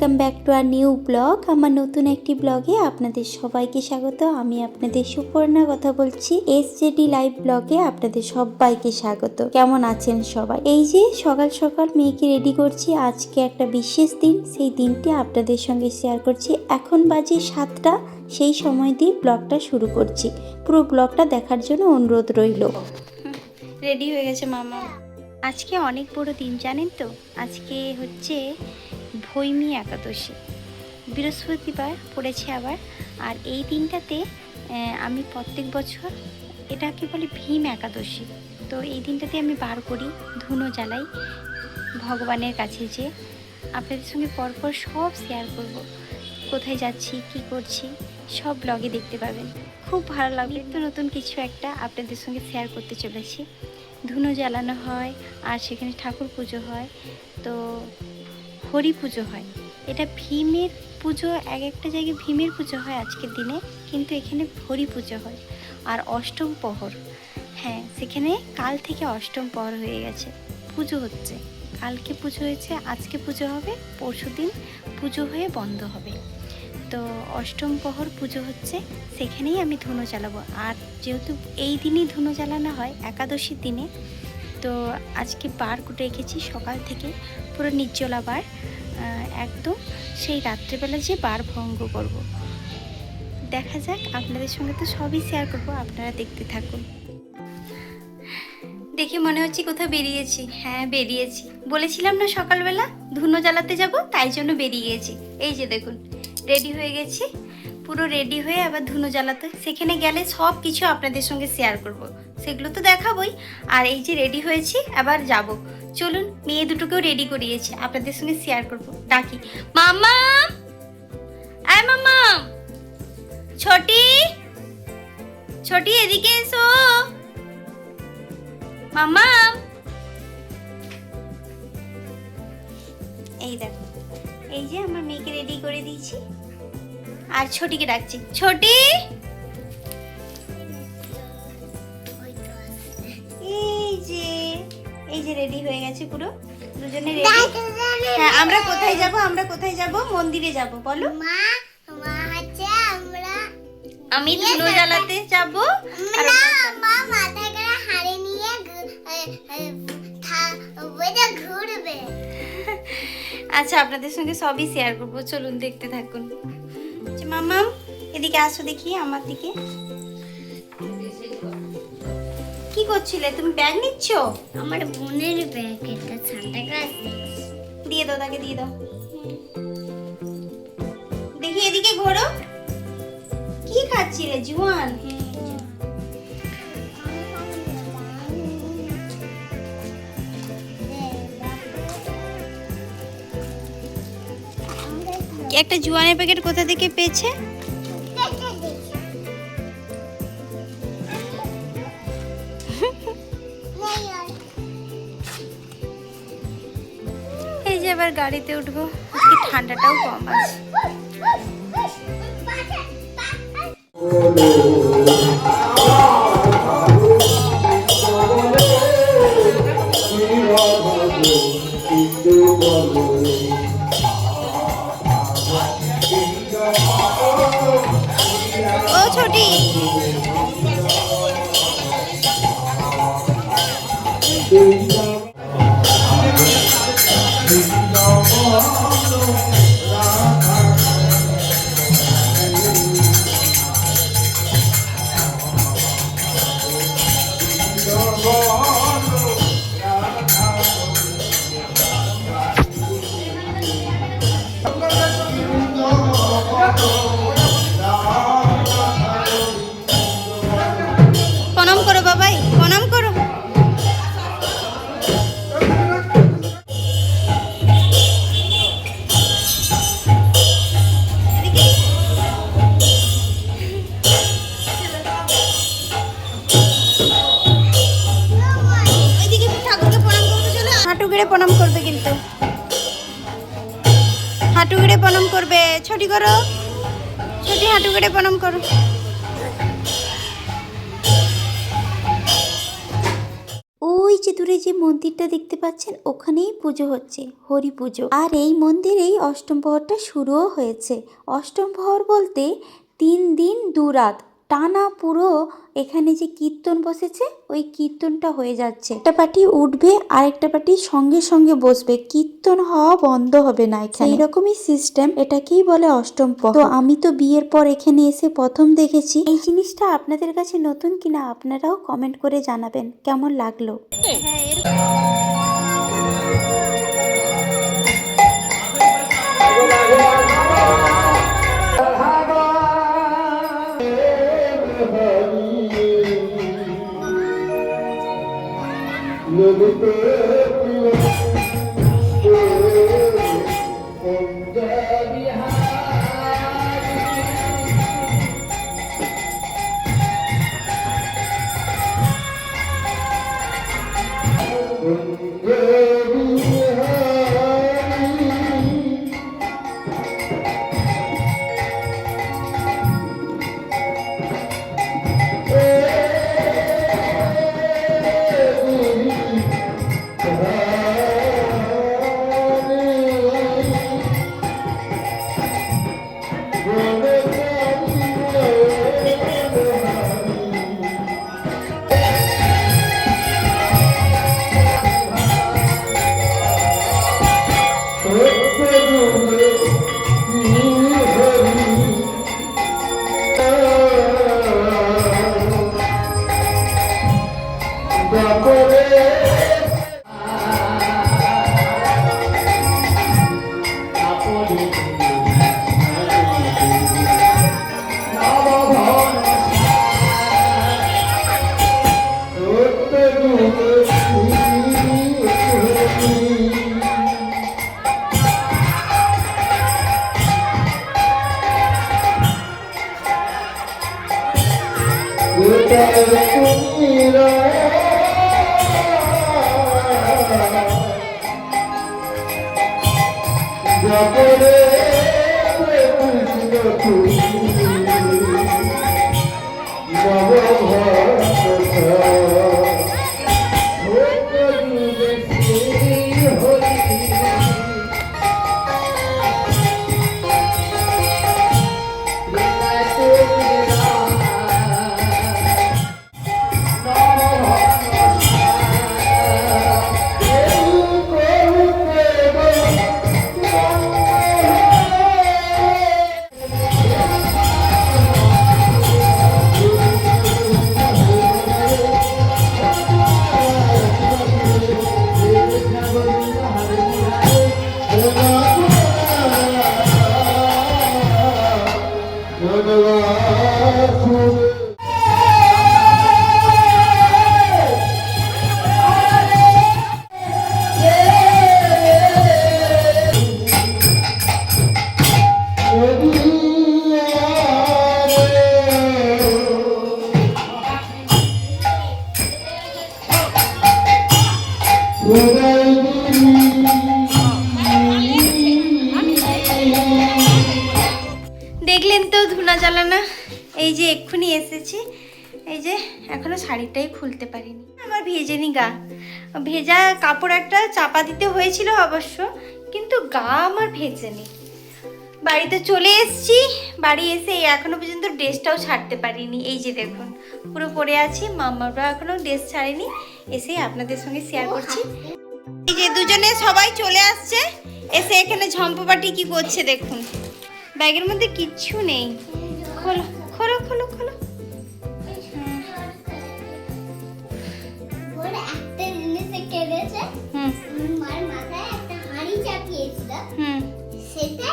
Welcome back to our new blog. আমার নতুন একটি ব্লগে আপনাদের সবাইকে স্বাগত। আমি আপনাদের সুপর্ণা কথা বলছি। SJD লাইভ ব্লগে আপনাদের সবাইকে স্বাগত। কেমন আছেন সবাই? এই যে সকাল সকাল মেয়েকে রেডি করছি, আজকে একটা বিশেষ দিন, সেই দিনটি আপনাদের সঙ্গে শেয়ার করছি। এখন বাজে 7টা, সেই সময় দিয়ে ব্লগটা শুরু করছি। পুরো ব্লগটা দেখার জন্য অনুরোধ রইল। রেডি হয়ে গেছে মামা। আজকে অনেক বড় দিন জানেন তো, আজকে হচ্ছে ভৈমী একাদশী, বৃহস্পতিবার পড়েছে আবার। আর এই দিনটাতে আমি প্রত্যেক বছর, এটাকে বলে ভীম একাদশী, তো এই দিনটাতে আমি বার করি, ধুনো জ্বালাই ভগবানের কাছে, যে আপনাদের সঙ্গে পরপর সব শেয়ার করব, কোথায় যাচ্ছি কি করছি সব ব্লগে দেখতে পাবেন। খুব ভালো লাগবে, তো নতুন কিছু একটা আপনাদের সঙ্গে শেয়ার করতে চলেছি। ধুনো জ্বালানো হয় আর সেখানে ঠাকুর পুজো হয়, তো হরি পুজো হয়। এটা ভীমের পুজো, এক একটা জায়গায় ভীমের পুজো হয় আজকের দিনে, কিন্তু এখানে হরি পুজো হয়। আর অষ্টম প্রহর, হ্যাঁ সেখানে কাল থেকে অষ্টম প্রহর হয়ে গেছে, পুজো হচ্ছে। কালকে পুজো হয়েছে, আজকে পুজো হবে, পরশুদিন পুজো হয়ে বন্ধ হবে। তো অষ্টম প্রহর পুজো হচ্ছে, সেখানেই আমি ধুনো জ্বালাবো। আর যেহেতু এই দিনই ধুনো জ্বালানো হয় একাদশীর দিনে, তো আজকে বার করে রেখেছি সকাল থেকে, পুরো নির্জলা বার, একদম সেই রাত্রেবেলা যে বার ভঙ্গ করব। দেখা যাক, আপনাদের সঙ্গে তো সবই শেয়ার করব, আপনারা দেখতে থাকুন। দেখে মনে হচ্ছে কোথাও বেরিয়েছি। হ্যাঁ বেরিয়েছি, বলেছিলাম না সকালবেলা ধুনো জ্বালাতে যাব, তাই জন্য বেরিয়ে গেছি। এই যে দেখুন রেডি হয়ে গেছি, পুরো রেডি হয়ে আবার ধুনো জ্বালাতে। সেখানে গেলে সব কিছু আপনাদের সঙ্গে শেয়ার করব, সেগুলো তো দেখাবই। আর এই যে রেডি হয়েছি, আবার যাব। চলুন, মেয়ে দুটোকেও রেডি করিয়েছি, আপনাদের সঙ্গে শেয়ার করব। ডাকি মামা, আয় মামা, ছোটি ছোটি এদিকে এসো মামা। এই দেখো, এই যে আমার মেয়েকে রেডি করে দিয়েছি, আর ছোটিকে ডাকছি, ছোটি। এই যে রেডি হয়ে গেছে পুরো, দুজনে রেডি। হ্যাঁ আমরা কোথায় যাব? আমরা কোথায় যাব? মন্দিরে যাব, বলো। আমি ধুনো জ্বালাতে যাব, আর মা মাথায় করে হাড়ি নিয়ে ঘুরবে। আচ্ছা আপনাদের সঙ্গে সবই শেয়ার করবো, চলুন দেখতে থাকুন। মামা এদিকে আসো দেখি, আমার দিকে। কি করছিলে তুমি? ব্যাগ নিচ্ছ? আমার বোনের ব্যাগ, এটা সান্তা ক্লাস। দিয়ে দাও, তাকে দিয়ে দাও। দেখি এদিকে ঘোরো। কি খাচ্ছিলে জুয়ান? একটা জুয়ানের প্যাকেট কোথা থেকে পেয়েছে? এই যে এবার গাড়িতে উঠবো, আজকে ঠান্ডাটাও কম আছে। ও ছোটি, প্রণাম করো বাবাই, প্রণাম করো। হাঁটু গেড়ে প্রণাম করবে, কিন্তু হাঁটু গেড়ে প্রণাম করবে। ছোটি করো, ছোটি হাঁটু গেড়ে প্রণাম করো। ওই ওই যে দূরে যে মন্দিরটা দেখতে পাচ্ছেন ওখানেই পুজো হচ্ছে, হরি পুজো। আর এই মন্দিরেই অষ্টম প্রহরটা শুরুও হয়েছে। অষ্টম প্রহর বলতে 3 দিন 2 রাত টানা পুরো এখানে যে কীর্তন বসেছে ওই কীর্তনটা হয়ে যাচ্ছে। একটা পার্টি উঠবে আর একটা পার্টি সঙ্গে সঙ্গে বসবে, কীর্তন হওয়া বন্ধ হবে না এখানে, এইরকমই সিস্টেম। এটাকেই বলে অষ্টম প্রহর। তো আমি তো বিয়ের পর এখানে এসে প্রথম দেখেছি। এই জিনিসটা আপনাদের কাছে নতুন কিনা আপনারাও কমেন্ট করে জানাবেন কেমন লাগলো। দেখলেন তো ধুনা জ্বালানা, এই যে এক্ষুনি এসেছি, এই যে এখনো শাড়িটাই খুলতে পারিনি। আমার ভেজেনি গা, ভেজা কাপড় একটা চাপা দিতে হয়েছিল অবশ্য, কিন্তু গা আমার ভেজেনি। বাড়িতে চলে এসেছি, বাড়ি এসে এখনো পর্যন্ত ড্রেসটাও ছাড়তে পারিনি। এই যে দেখুন পুরো পরে আছি, মাম্মারা এখনো ড্রেস ছাড়েনি, এসে আপনাদের সঙ্গে শেয়ার করছি। এই যে দুজনে সবাই চলে আসছে, এসে এখানে ঝম্পপাটি কি করছে দেখুন। ব্যাগের মধ্যে কিচ্ছু নেই, খোলো খোলো খোলো খোলো। একটা জিনিস কেড়েছে, মার মাথায় একটা হাঁড়ি চাপিয়েছিল, সেটা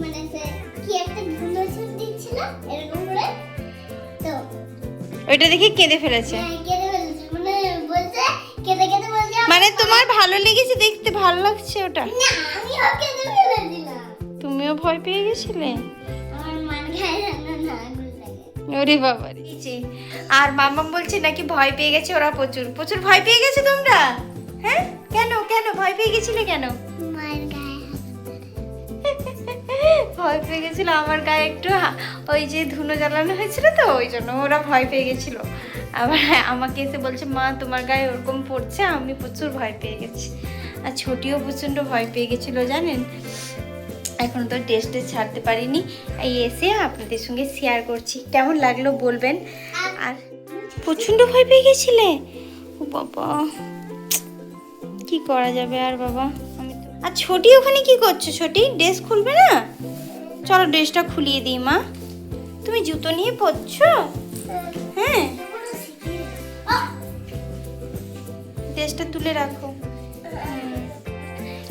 মানে কি একটা ধুলো ছুট দিচ্ছিল এরকম করে, তো ওইটা দেখে কেঁদে ফেলেছে। কেঁদে ফেলেছে, মানে বলছে কেঁদে কেঁদে বলছে মানে তোমার ভালো লেগেছে দেখতে, ভালো লাগছে ওটা? না, আমিও কেঁদে ফেলেছিলাম। তুমিও ভয় পেয়ে গেছিলে? আমার মান খায় না আগুন লাগে। ওরে বাবা রে। আর মাম্মাম বলছে নাকি ভয় পেয়ে গেছে ওরা, প্রচুর প্রচুর ভয় পেয়ে গেছে তোমরা। হ্যাঁ কেন কেন ভয় পেয়ে গেছিলে কেন? মার গায়ে ভয় পেয়ে গেছিল আমার গায়ে একটু, ওই যে ধুনো জ্বালানো হয়েছিল তো ওই জন্য ওরা ভয় পেয়ে গেছিল। আবার আমাকে এসে বলছে মা তোমার গায়ে ওরকম পড়ছে, আমি প্রচুর ভয় পেয়ে গেছি। আর ছোটিও প্রচণ্ড ভয় পেয়ে গেছিলো জানেন। এখন তো টেস্টে ছাড়তে পারিনি, এই এসে আপনাদের সঙ্গে শেয়ার করছি। কেমন লাগলো বলবেন। আর প্রচণ্ড ভয় পেয়ে গেছিলে? ও বাবা, কি করা যাবে আর বাবা। আমি তো আর ছোটি ওখানে কি করছো? ছোটি ড্রেস খুলবে না? চলো ড্রেসটা খুলিয়ে দিই মা। তুমি জুতো নিয়ে পড়ছো? হ্যাঁ, ড্রেসটা তুলে রাখো।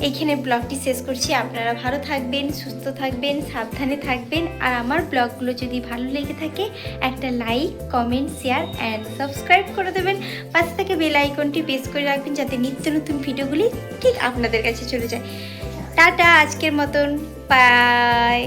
এইখানে ব্লগটি শেষ করছি। আপনারা ভালো থাকবেন, সুস্থ থাকবেন, সাবধানে থাকবেন। আর আমার ব্লগগুলো যদি ভালো লেগে থাকে একটা like, comment, share and subscribe করে দেবেন। পাশে থেকে বেল আইকনটি প্রেস করে রাখবেন যাতে নিত্য নতুন ভিডিওগুলি ঠিক আপনাদের কাছে চলে যায়। টাটা, আজকের মতন বাই।